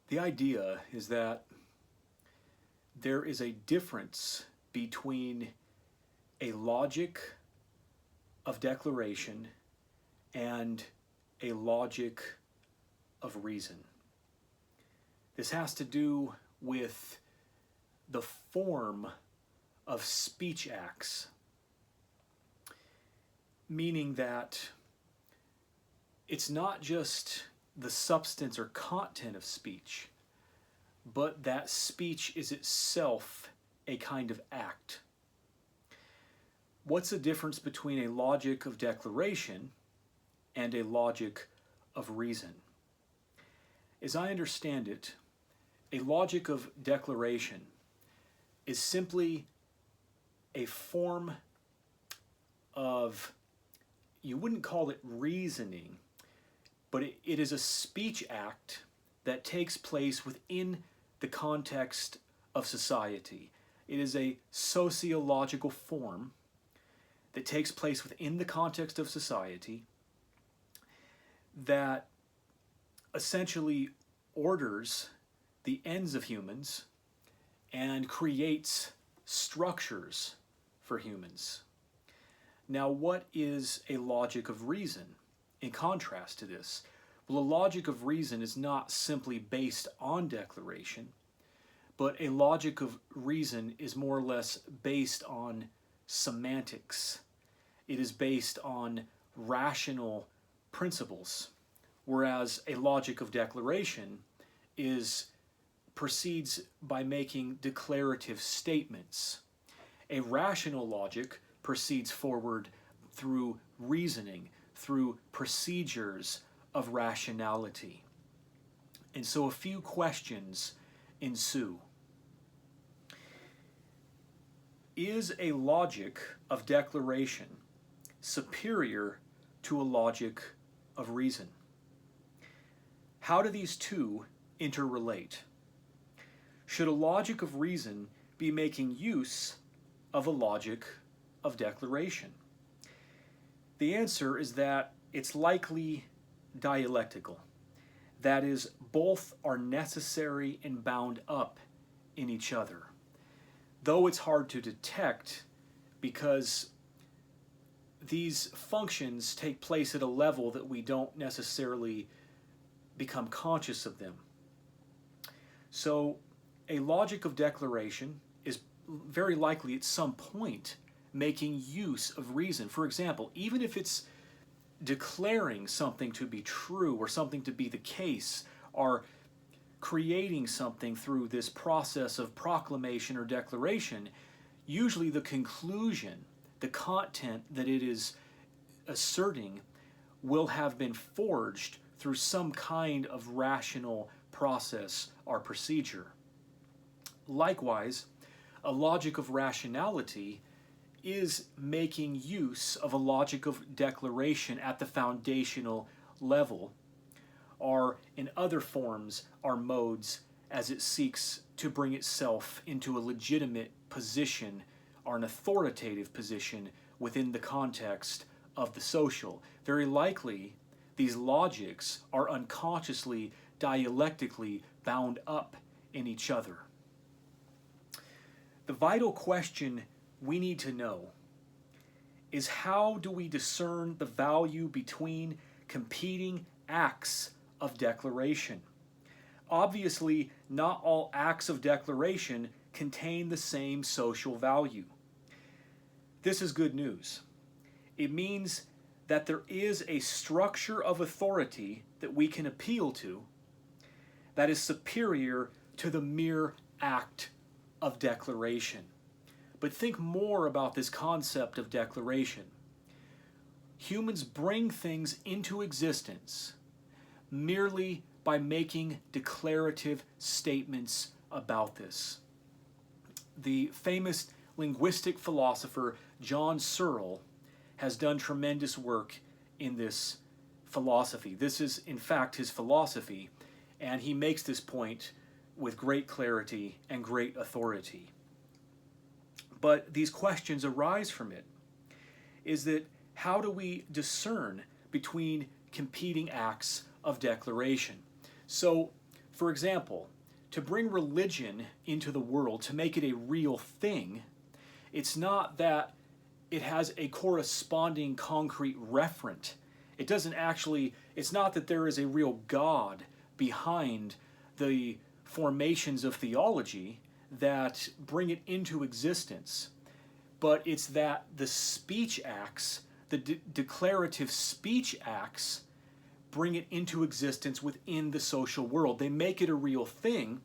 The idea is that there is a difference between a logic of declaration and a logic of reason. This has to do with the form of speech acts, meaning that it's not just the substance or content of speech, but that speech is itself a kind of act. What's the difference between a logic of declaration and a logic of reason? As I understand it, a logic of declaration is simply a form of, you wouldn't call it reasoning, but it is a speech act that takes place within the context of society. It is a sociological form that takes place within the context of society that essentially orders the ends of humans and creates structures for humans. Now, what is a logic of reason in contrast to this? Well, a logic of reason is not simply based on declaration, but a logic of reason is more or less based on semantics. It is based on rational principles, whereas a logic of declaration proceeds by making declarative statements. A rational logic proceeds forward through reasoning, through procedures of rationality. And so a few questions ensue. Is a logic of declaration superior to a logic of reason? How do these two interrelate? Should a logic of reason be making use of a logic of declaration? The answer is that it's likely dialectical. That is, both are necessary and bound up in each other. Though it's hard to detect because these functions take place at a level that we don't necessarily become conscious of them. So a logic of declaration is very likely at some point making use of reason. For example, even if it's declaring something to be true or something to be the case, or creating something through this process of proclamation or declaration, usually the conclusion, the content that it is asserting, will have been forged through some kind of rational process or procedure. Likewise, a logic of rationality is making use of a logic of declaration at the foundational level, or in other forms or modes as it seeks to bring itself into a legitimate position or an authoritative position within the context of the social. Very likely, these logics are unconsciously, dialectically bound up in each other. The vital question we need to know is, how do we discern the value between competing acts of declaration? Obviously, not all acts of declaration contain the same social value. This is good news. It means that there is a structure of authority that we can appeal to that is superior to the mere act of declaration. But think more about this concept of declaration. Humans bring things into existence merely by making declarative statements about this. The famous linguistic philosopher John Searle has done tremendous work in this philosophy. This is, in fact, his philosophy, and he makes this point with great clarity and great authority. But these questions arise from it. Is that, how do we discern between competing acts of declaration? So, For example, to bring religion into the world, to make it a real thing, it's not that it has a corresponding concrete referent. It's not that there is a real God behind the formations of theology that bring it into existence, but it's that the speech acts, the declarative speech acts, bring it into existence within the social world. They make it a real thing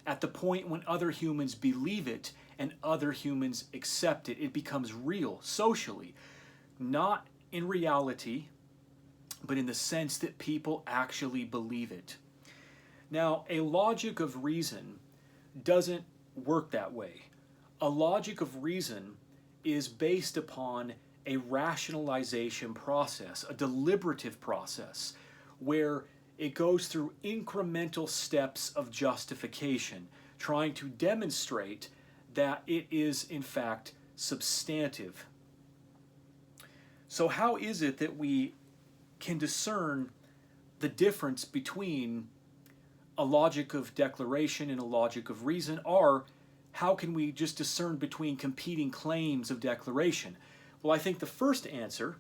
at the point when other humans believe it and other humans accept it. It becomes real socially, not in reality, but in the sense that people actually believe it. Now, a logic of reason doesn't work that way. A logic of reason is based upon a rationalization process, a deliberative process, where it goes through incremental steps of justification, trying to demonstrate that it is, in fact, substantive. So how is it that we can discern the difference between a logic of declaration and a logic of reason, or how can we just discern between competing claims of declaration? Well, I think the first answer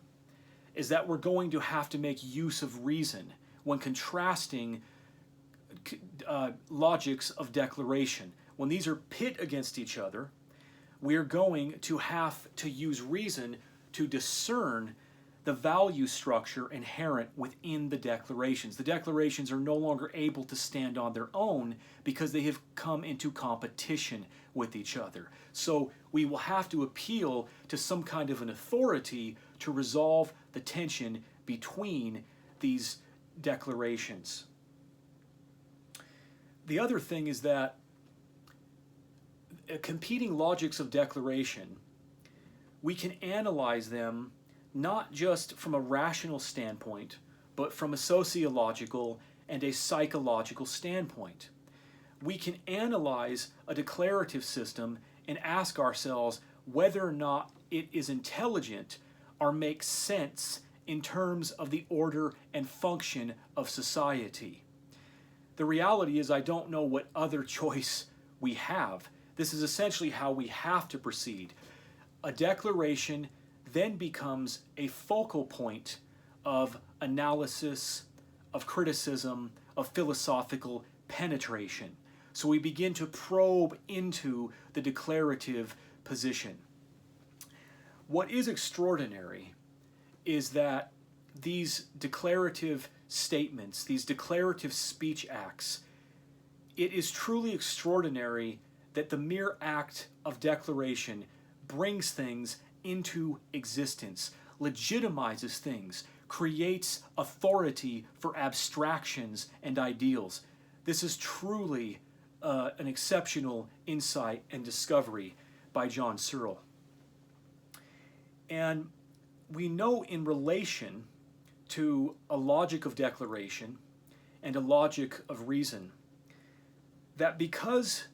is that we're going to have to make use of reason when contrasting logics of declaration. When these are pit against each other, we are going to have to use reason to discern the value structure inherent within the declarations. The declarations are no longer able to stand on their own because they have come into competition with each other. So we will have to appeal to some kind of an authority to resolve the tension between these declarations. The other thing is that competing logics of declaration, we can analyze them not just from a rational standpoint, but from a sociological and a psychological standpoint. We can analyze a declarative system and ask ourselves whether or not it is intelligent or makes sense in terms of the order and function of society. The reality is I don't know what other choice we have. This is essentially how we have to proceed. A declaration then becomes a focal point of analysis, of criticism, of philosophical penetration. So we begin to probe into the declarative position. What is extraordinary is that these declarative statements, these declarative speech acts, it is truly extraordinary that the mere act of declaration brings things into existence, legitimizes things, creates authority for abstractions and ideals. This is truly an exceptional insight and discovery by John Searle. And we know in relation to a logic of declaration and a logic of reason that because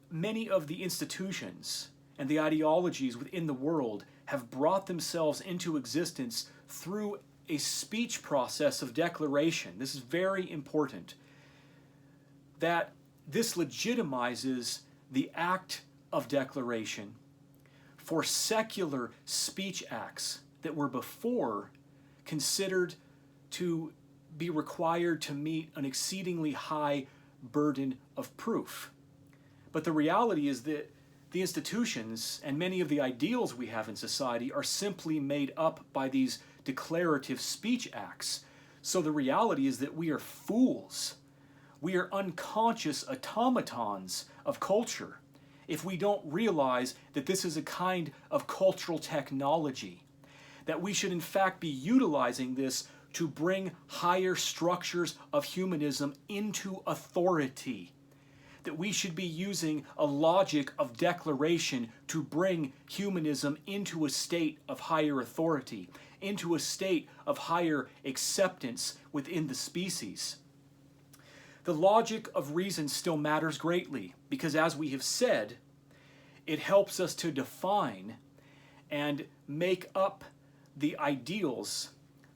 many of the institutions and the ideologies within the world have brought themselves into existence through a speech process of declaration, this is very important, that this legitimizes the act of declaration for secular speech acts that were before considered to be required to meet an exceedingly high burden of proof. But the reality is that the institutions and many of the ideals we have in society are simply made up by these declarative speech acts. So the reality is that we are fools. We are unconscious automatons of culture if we don't realize that this is a kind of cultural technology, that we should in fact be utilizing this to bring higher structures of humanism into authority, that we should be using a logic of declaration to bring humanism into a state of higher authority, into a state of higher acceptance within the species. The logic of reason still matters greatly because, as we have said, it helps us to define and make up the ideals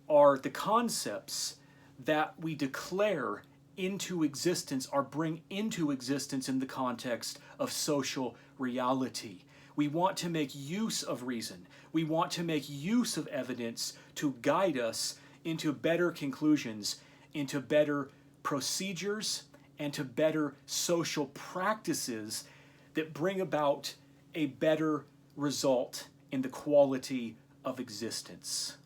or the concepts that we declare into existence or bring into existence in the context of social reality. We want to make use of reason. We want to make use of evidence to guide us into better conclusions, into better procedures, and to better social practices that bring about a better result in the quality of existence.